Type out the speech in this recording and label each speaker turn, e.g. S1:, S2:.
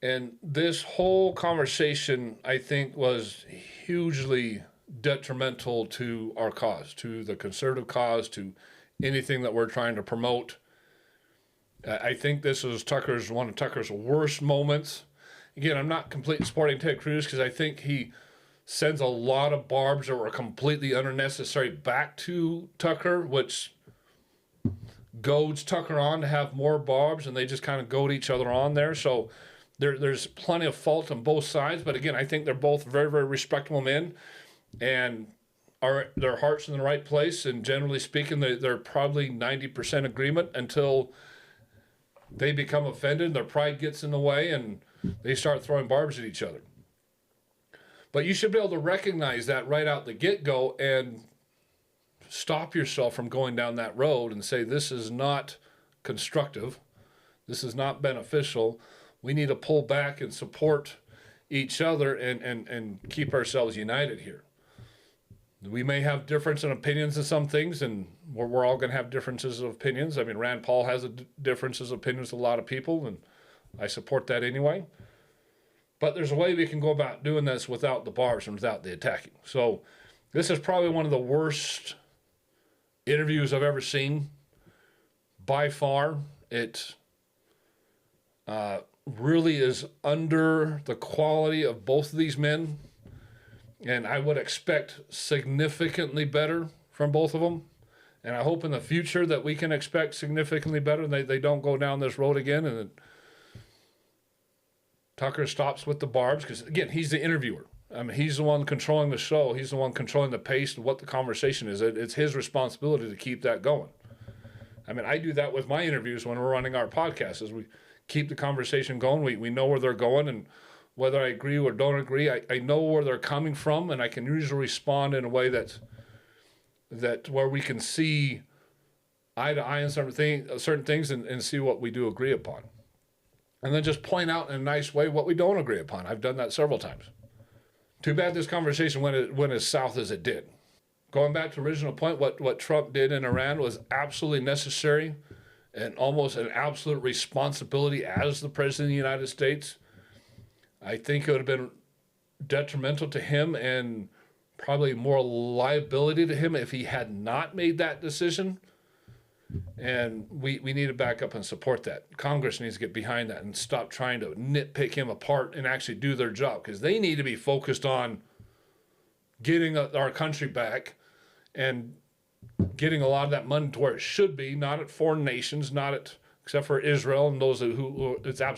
S1: And this whole conversation, I think, was hugely detrimental to our cause, to the conservative cause, to anything that we're trying to promote. I think this is one of Tucker's worst moments. Again, I'm not completely supporting Ted Cruz because I think he sends a lot of barbs that were completely unnecessary back to Tucker, which goads Tucker on to have more barbs, and they just kind of goad each other on there. So there's plenty of fault on both sides. But again, I think they're both very, very respectable men, and their heart's in the right place. And generally speaking, they're probably 90% agreement until they become offended, their pride gets in the way, and they start throwing barbs at each other. But you should be able to recognize that right out the get-go and stop yourself from going down that road and say, this is not constructive. This is not beneficial. We need to pull back and support each other and keep ourselves united here. We may have difference in opinions in some things, and we're all going to have differences of opinions. I mean, Rand Paul has differences of opinions with a lot of people, and I support that anyway. But there's a way we can go about doing this without the barbs and without the attacking. So this is probably one of the worst interviews I've ever seen. By far, it really is under the quality of both of these men. And I would expect significantly better from both of them. And I hope in the future that we can expect significantly better and they don't go down this road again. And Tucker stops with the barbs because, again, he's the interviewer. I mean, he's the one controlling the show. He's the one controlling the pace and what the conversation is. It's his responsibility to keep that going. I mean, I do that with my interviews when we're running our podcast, is we keep the conversation going. We know where they're going, and whether I agree or don't agree, I know where they're coming from, and I can usually respond in a way that where we can see eye to eye on certain things and see what we do agree upon. And then just point out in a nice way what we don't agree upon. I've done that several times. Too bad this conversation went as south as it did. Going back to the original point, what Trump did in Iran was absolutely necessary and almost an absolute responsibility as the President of the United States. I think it would have been detrimental to him and probably more liability to him if he had not made that decision. And we need to back up and support that. Congress needs to get behind that and stop trying to nitpick him apart and actually do their job, because they need to be focused on getting our country back and getting a lot of that money to where it should be, not at foreign nations, except for Israel and those who it's absolutely